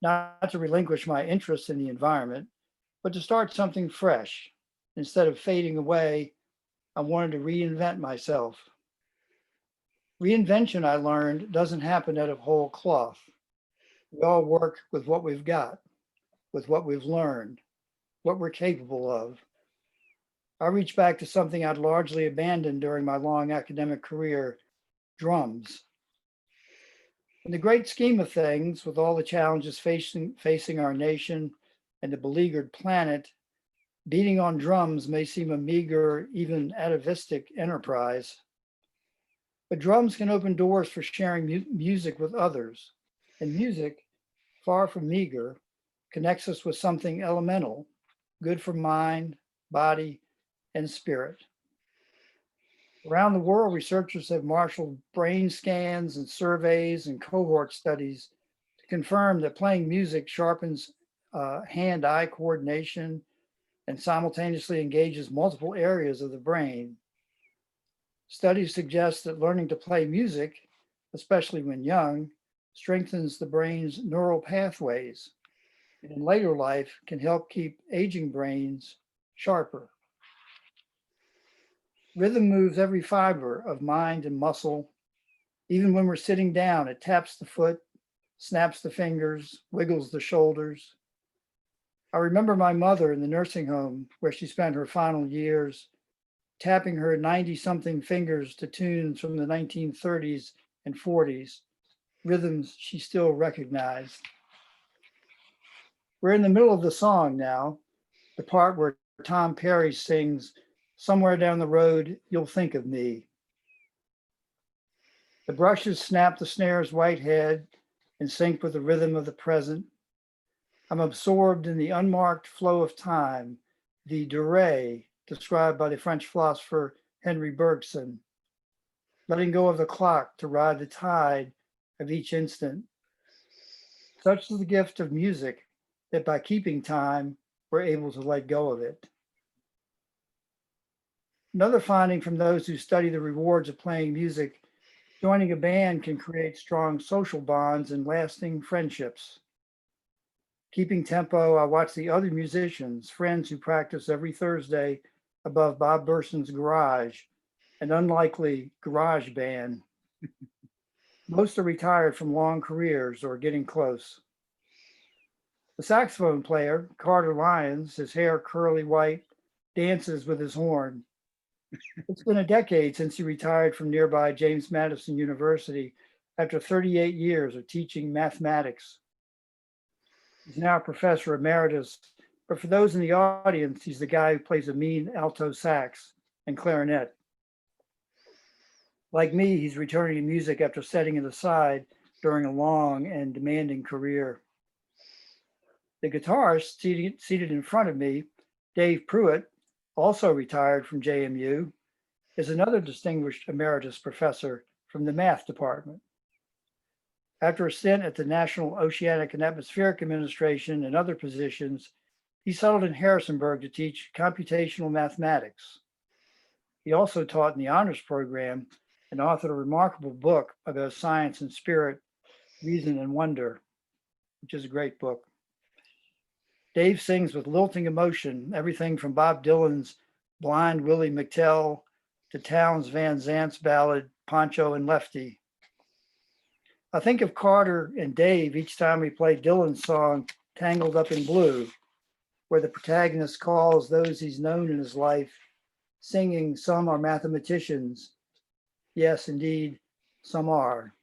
not to relinquish my interest in the environment, but to start something fresh. Instead of fading away, I wanted to reinvent myself. Reinvention, I learned, doesn't happen out of whole cloth. We all work with what we've got, with what we've learned, what we're capable of. I reached back to something I'd largely abandoned during my long academic career, drums. In the great scheme of things, with all the challenges facing our nation and the beleaguered planet, beating on drums may seem a meager, even atavistic enterprise. But drums can open doors for sharing music with others. And music, far from meager, connects us with something elemental, good for mind, body, and spirit. Around the world, researchers have marshaled brain scans and surveys and cohort studies to confirm that playing music sharpens hand-eye coordination and simultaneously engages multiple areas of the brain. Studies suggest that learning to play music, especially when young, strengthens the brain's neural pathways, and in later life can help keep aging brains sharper. Rhythm moves every fiber of mind and muscle. Even when we're sitting down, it taps the foot, snaps the fingers, wiggles the shoulders. I remember my mother in the nursing home where she spent her final years, tapping her 90-something fingers to tunes from the 1930s and 40s, rhythms she still recognized. We're in the middle of the song now, the part where Tom Perry sings, "Somewhere down the road, you'll think of me." The brushes snap the snare's white head and sync with the rhythm of the present. I'm absorbed in the unmarked flow of time, the durée described by the French philosopher Henry Bergson, letting go of the clock to ride the tide of each instant. Such is the gift of music that by keeping time, we're able to let go of it. Another finding from those who study the rewards of playing music, joining a band can create strong social bonds and lasting friendships. Keeping tempo, I watch the other musicians, friends who practice every Thursday above Bob Bersson's garage, an unlikely garage band. Most are retired from long careers or getting close. The saxophone player, Carter Lyons, his hair curly white, dances with his horn. It's been a decade since he retired from nearby James Madison University after 38 years of teaching mathematics. He's now a professor emeritus, but for those in the audience, he's the guy who plays a mean alto sax and clarinet. Like me, he's returning to music after setting it aside during a long and demanding career. The guitarist seated in front of me, Dave Pruitt, also retired from JMU, is another distinguished emeritus professor from the math department. After a stint at the National Oceanic and Atmospheric Administration and other positions, he settled in Harrisonburg to teach computational mathematics. He also taught in the honors program and authored a remarkable book about science and spirit, reason and wonder, which is a great book. Dave sings with lilting emotion, everything from Bob Dylan's Blind Willie McTell to Townes Van Zant's ballad, Poncho and Lefty. I think of Carter and Dave each time we play Dylan's song, Tangled Up in Blue, where the protagonist calls those he's known in his life, singing, "Some are mathematicians." Yes, indeed, some are.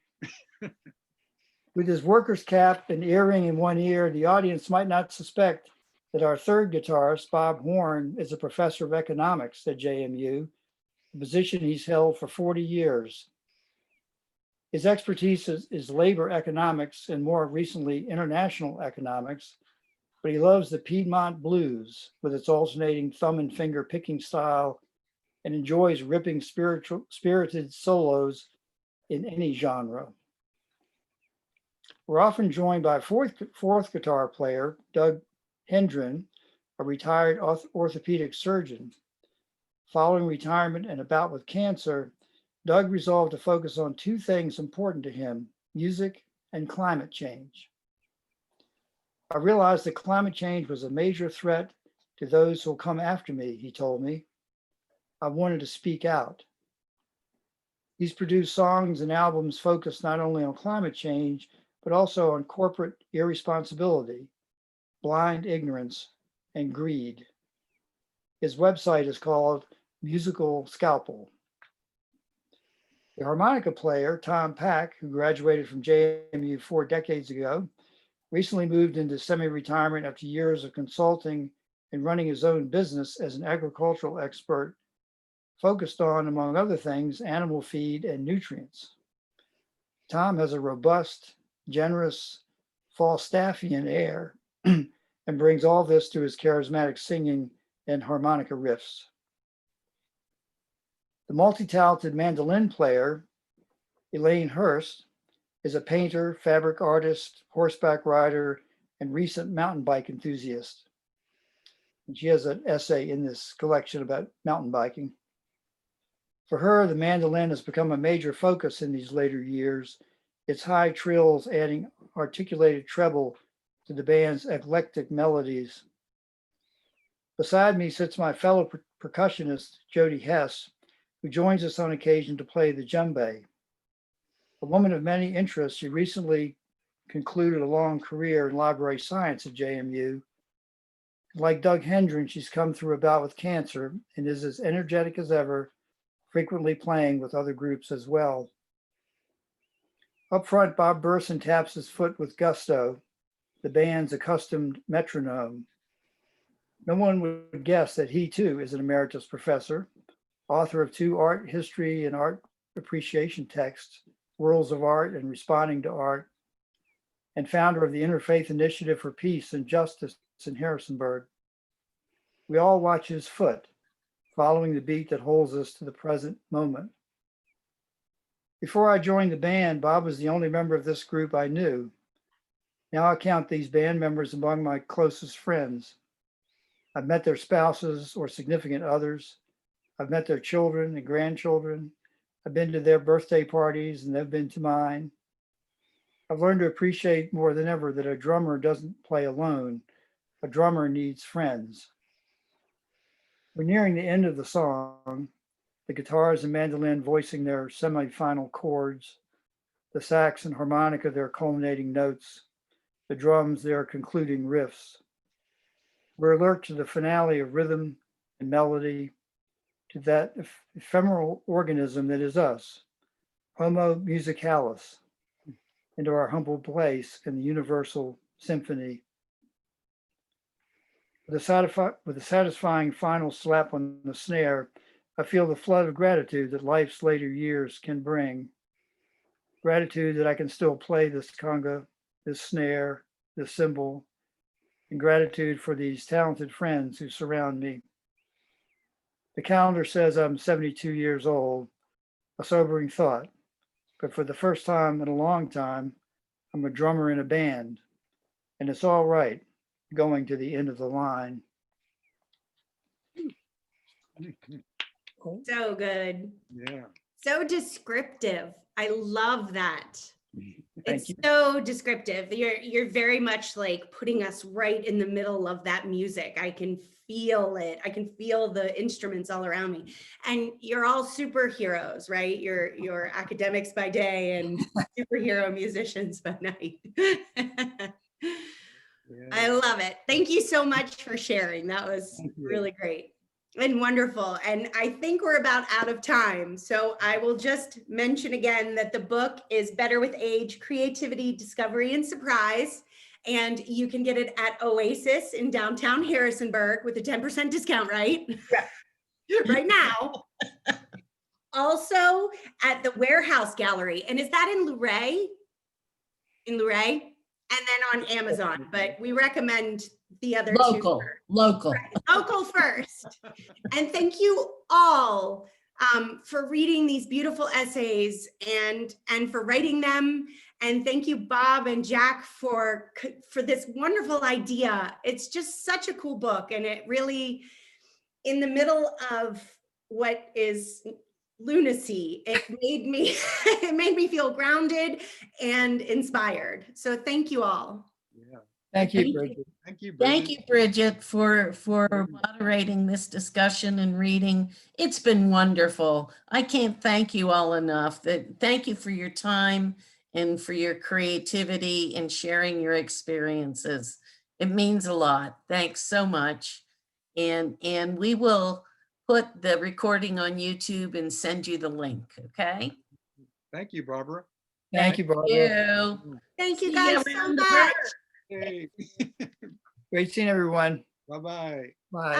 With his worker's cap and earring in one ear, the audience might not suspect that our third guitarist, Bob Horn, is a professor of economics at JMU, a position he's held for 40 years. His expertise is labor economics and more recently international economics, but he loves the Piedmont blues with its alternating thumb and finger picking style and enjoys ripping spirited solos in any genre. We're often joined by fourth guitar player, Doug Hendren, a retired orthopedic surgeon. Following retirement and a bout with cancer, Doug resolved to focus on two things important to him: music and climate change. I realized that climate change was a major threat to those who will come after me, he told me. I wanted to speak out. He's produced songs and albums focused not only on climate change, but also on corporate irresponsibility, blind ignorance, and greed. His website is called Musical Scalpel. The harmonica player, Tom Pack, who graduated from JMU 4 decades ago, recently moved into semi-retirement after years of consulting and running his own business as an agricultural expert focused on, among other things, animal feed and nutrients. Tom has a robust, generous, Falstaffian air and brings all this to his charismatic singing and harmonica riffs. The multi-talented mandolin player, Elaine Hurst, is a painter, fabric artist, horseback rider, and recent mountain bike enthusiast. And she has an essay in this collection about mountain biking. For her, the mandolin has become a major focus in these later years, its high trills adding articulated treble to the band's eclectic melodies. Beside me sits my fellow percussionist, Jody Hess, who joins us on occasion to play the djembe. A woman of many interests, she recently concluded a long career in library science at JMU. Like Doug Hendren, she's come through a bout with cancer and is as energetic as ever, frequently playing with other groups as well. Up front, Bob Bersson taps his foot with gusto, the band's accustomed metronome. No one would guess that he too is an emeritus professor, author of 2 art history and art appreciation texts, Worlds of Art and Responding to Art, and founder of the Interfaith Initiative for Peace and Justice in Harrisonburg. We all watch his foot, following the beat that holds us to the present moment. Before I joined the band, Bob was the only member of this group I knew. Now I count these band members among my closest friends. I've met their spouses or significant others. I've met their children and grandchildren. I've been to their birthday parties and they've been to mine. I've learned to appreciate more than ever that a drummer doesn't play alone. A drummer needs friends. We're nearing the end of the song, the guitars and mandolin voicing their semi-final chords, the sax and harmonica their culminating notes, the drums their concluding riffs. We're alert to the finale of rhythm and melody, to that ephemeral organism that is us, Homo musicalis, into our humble place in the universal symphony. With a satisfying final slap on the snare, I feel the flood of gratitude that life's later years can bring. Gratitude that I can still play this conga, this snare, this cymbal, and gratitude for these talented friends who surround me. The calendar says I'm 72 years old, a sobering thought, but for the first time in a long time, I'm a drummer in a band, and it's all right going to the end of the line. So good. Yeah. So descriptive. I love that. Thank It's you. so descriptive. You're very much like putting us right in the middle of that music. I can feel it. I can feel the instruments all around me. And you're all superheroes, right? You're academics by day and superhero musicians by night. I love it. Thank you so much for sharing. That was really great and wonderful. And I think we're about out of time. So I will just mention again that the book is Better with Age, Creativity, Discovery, and Surprise. And you can get it at Oasis in downtown Harrisonburg with a 10% discount, right? Yeah. Right now. Also at the Warehouse Gallery. And is that in Luray? In Luray? And then on Amazon, but we recommend the other Local, two. local. Right, local first. And thank you all for reading these beautiful essays and for writing them And thank you, Bob and Jack, for this wonderful idea. It's just such a cool book, and it really, in the middle of what is lunacy, it made me feel grounded and inspired. So thank you all. Yeah. Thank you, Thank you. Bridget. Thank you, Bridget. Thank you, Bridget, for moderating this discussion and reading. It's been wonderful. I can't thank you all enough. Thank you for your time and for your creativity and sharing your experiences. It means a lot. Thanks so much. And we will put the recording on YouTube and send you the link, okay? Thank you, Barbara. Thank you, Barbara. You. Thank you See guys ya so around the much. Hey, Great seeing everyone. bye-bye. Bye.